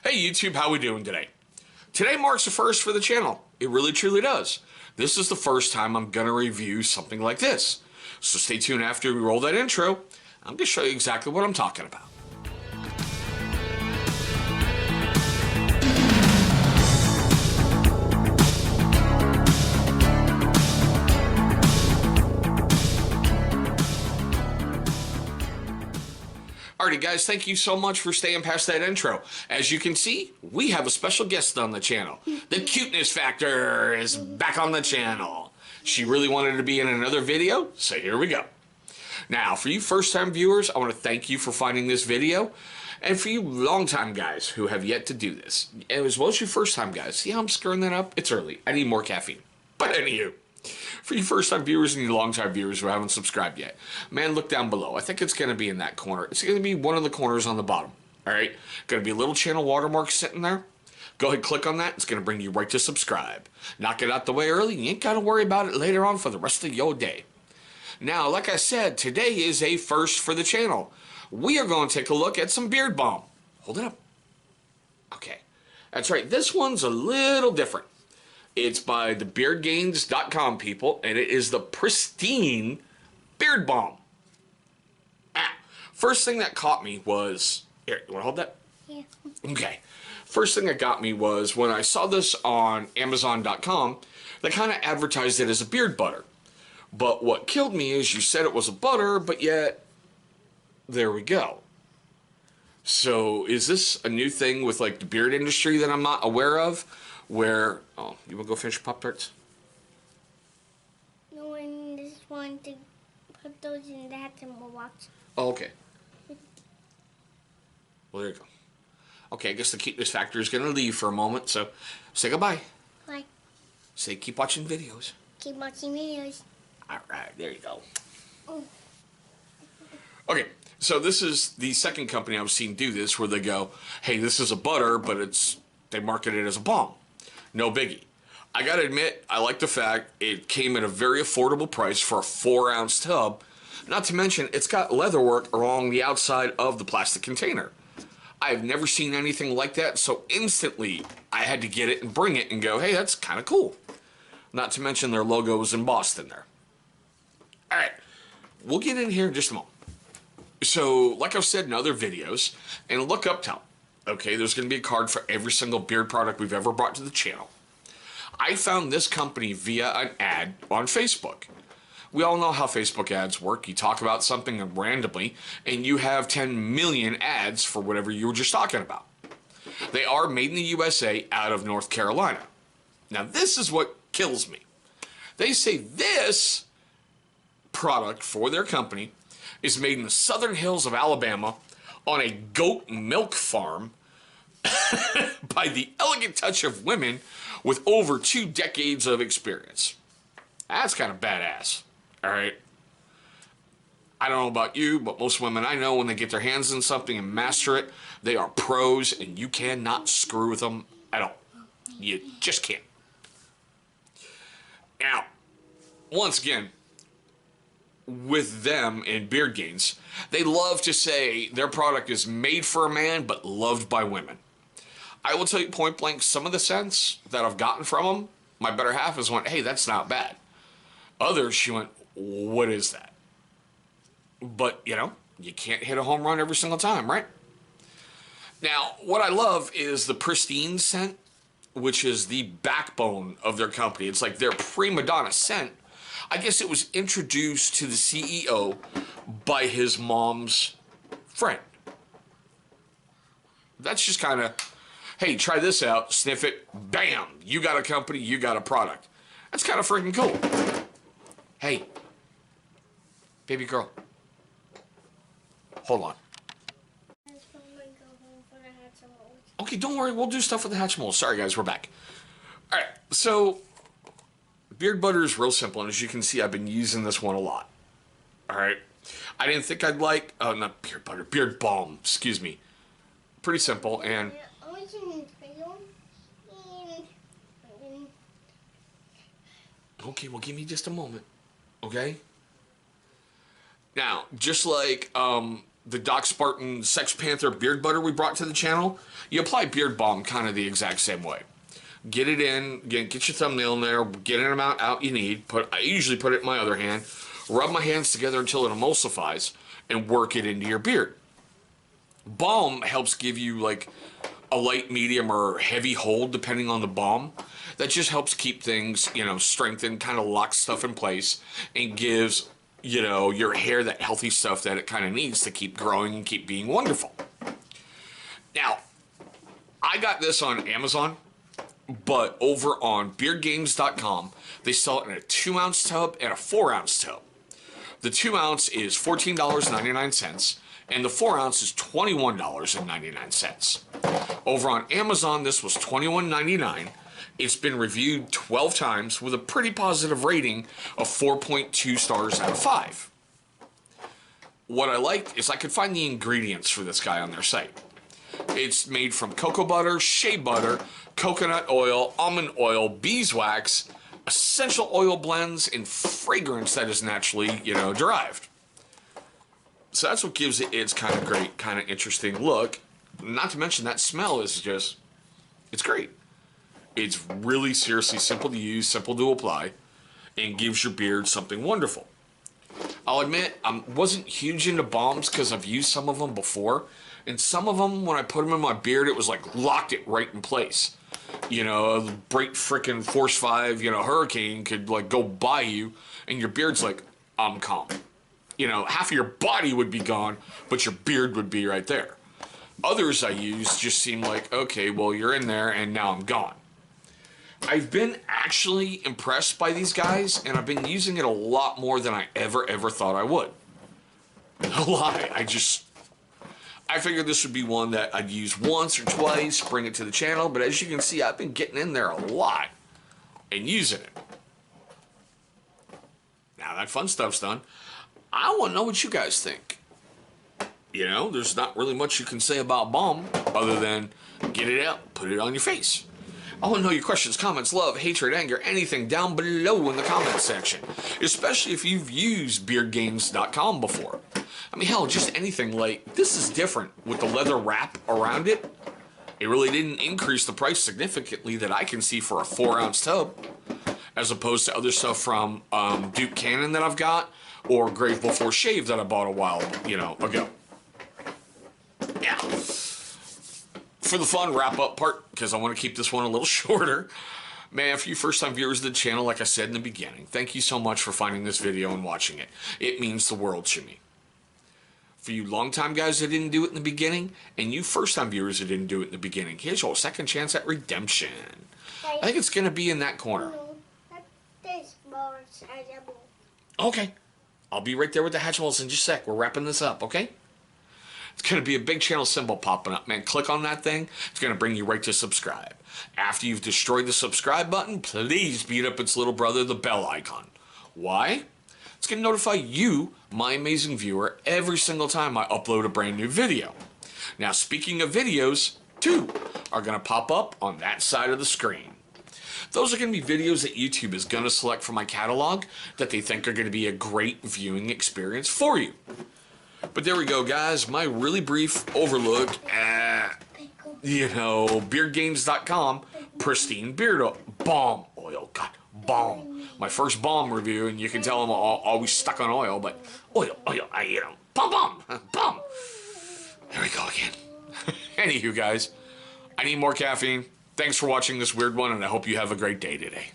Hey YouTube, how we doing today? Today marks a first for the channel. It really truly does. This is the first time I'm gonna review something like this. So stay tuned after we roll that intro. I'm gonna show you exactly what I'm talking about. Alrighty guys, thank you so much for staying past that intro. As you can see, we have a special guest on the channel. The Cuteness Factor is back on the channel. She really wanted to be in another video, so here we go. Now, for you first-time viewers, I want to thank you for finding this video. And for you long-time guys who have yet to do this, as well as you first-time guys, see how I'm screwing that up? It's early. I need more caffeine. But anywho, for you first-time viewers and you long-time viewers who haven't subscribed yet, man, look down below. I think it's going to be in that corner. It's going to be one of the corners on the bottom. All right? Going to be a little channel watermark sitting there. Go ahead and click on that. It's going to bring you right to subscribe. Knock it out the way early. You ain't got to worry about it later on for the rest of your day. Now, like I said, today is a first for the channel. We are going to take a look at some beard balm. Hold it up. Okay. That's right. This one's a little different. It's by the beardgains.com people, and it is the Pristine Beard Balm. First thing that caught me was... Here, you want to hold that? Yeah. Okay. First thing that got me was when I saw this on Amazon.com, they kind of advertised it as a beard butter. But what killed me is you said it was a butter, but yet... There we go. So, is this a new thing with, like, the beard industry that I'm not aware of? Where, oh, you want to go finish Pop-Tarts? No, I just want to put those in the hat and we'll watch. Oh, okay. Well, there you go. Okay, I guess the Cuteness Factor is going to leave for a moment, so say goodbye. Bye. Say keep watching videos. Keep watching videos. All right, there you go. Oh. Okay, so this is the second company I've seen do this where they go, hey, this is a butter, but they market it as a balm. No biggie. I gotta admit, I like the fact it came at a very affordable price for a 4-ounce tub. Not to mention, it's got leatherwork along the outside of the plastic container. I've never seen anything like that, so instantly I had to get it and bring it and go, hey, that's kind of cool. Not to mention their logo is embossed in there. All right, we'll get in here in just a moment. So, like I've said in other videos, and look up top. Okay, there's going to be a card for every single beard product we've ever brought to the channel. I found this company via an ad on Facebook. We all know how Facebook ads work. You talk about something randomly, and you have 10 million ads for whatever you were just talking about. They are made in the USA out of North Carolina. Now, this is what kills me. They say this product for their company is made in the southern hills of Alabama on a goat milk farm by the elegant touch of women with over 2 decades of experience. That's kind of badass, all right? I don't know about you, but most women I know, when they get their hands in something and master it, they are pros, and you cannot screw with them at all. You just can't. Now, once again, with them and Beard Gains, they love to say their product is made for a man but loved by women. I will tell you point blank, some of the scents that I've gotten from them, my better half has went, hey, that's not bad. Others, she went, what is that? But, you know, you can't hit a home run every single time, right? Now, what I love is the Pristine Scent, which is the backbone of their company. It's like their prima donna scent. I guess it was introduced to the CEO by his mom's friend. That's just kind of, hey, try this out, sniff it, bam, you got a company, you got a product. That's kind of freaking cool. Hey, baby girl, hold on. Okay, don't worry, we'll do stuff with the Hatchimals. Sorry guys, we're back. All right, so beard butter is real simple, and as you can see, I've been using this one a lot. All right. I didn't think I'd like, oh, not beard butter, beard balm, excuse me. Pretty simple, and... Okay, well, give me just a moment, okay? Now, just like the Doc Spartan Sex Panther beard butter we brought to the channel, you apply beard balm kind of the exact same way. Get it in, get your thumbnail in there, get an amount out you need. I usually put it in my other hand, rub my hands together until it emulsifies, and work it into your beard. Balm helps give you like a light, medium, or heavy hold depending on the balm. That just helps keep things, strengthened, kind of locks stuff in place, and gives, your hair that healthy stuff that it kind of needs to keep growing and keep being wonderful. Now, I got this on Amazon, but over on beardgames.com, they sell it in a 2-ounce tub and a 4-ounce tub. The 2-ounce is $14.99, and the 4-ounce is $21.99. Over on Amazon, this was $21.99. It's been reviewed 12 times with a pretty positive rating of 4.2 stars out of 5. What I like is I could find the ingredients for this guy on their site. It's made from cocoa butter, shea butter, coconut oil, almond oil, beeswax, essential oil blends, and fragrance that is naturally, derived. So that's what gives it its kind of great, kind of interesting look. Not to mention that smell is just, it's great. It's really seriously simple to use, simple to apply, and gives your beard something wonderful. I'll admit, I wasn't huge into balms because I've used some of them before. And some of them, when I put them in my beard, it was like locked it right in place. A bright frickin' Force 5, hurricane could like go by you, and your beard's like, I'm calm. Half of your body would be gone, but your beard would be right there. Others I use just seem like, okay, well, you're in there, and now I'm gone. I've been actually impressed by these guys, and I've been using it a lot more than I ever thought I would. No lie, I figured this would be one that I'd use once or twice, bring it to the channel, but as you can see, I've been getting in there a lot and using it. Now that fun stuff's done, I want to know what you guys think. There's not really much you can say about Balm other than get it out, put it on your face. I want to know your questions, comments, love, hatred, anger, anything down below in the comments section. Especially if you've used beardgames.com before. I mean, hell, just anything like, this is different with the leather wrap around it. It really didn't increase the price significantly that I can see for a 4-ounce tub, as opposed to other stuff from Duke Cannon that I've got, or Grave Before Shave that I bought a while, ago. Yeah. For the fun wrap-up part, because I want to keep this one a little shorter, man, for you first-time viewers of the channel, like I said in the beginning, thank you so much for finding this video and watching it. It means the world to me. For you long-time guys that didn't do it in the beginning, and you first-time viewers that didn't do it in the beginning, here's your second chance at redemption. I think it's going to be in that corner. Okay. I'll be right there with the Hatchimals in just a sec. We're wrapping this up, okay? It's going to be a big channel symbol popping up, man. Click on that thing. It's going to bring you right to subscribe. After you've destroyed the subscribe button, please beat up its little brother, the bell icon. Why? It's going to notify you, my amazing viewer, every single time I upload a brand new video. Now, speaking of videos, 2 are going to pop up on that side of the screen. Those are going to be videos that YouTube is going to select from my catalog that they think are going to be a great viewing experience for you. But there we go, guys. My really brief overlook at, beardgames.com, Pristine Beard Balm Oil. God, Balm. My first Balm review, and you can tell I'm always stuck on oil, but oil, Balm. There we go again. Anywho, guys, I need more caffeine. Thanks for watching this weird one, and I hope you have a great day today.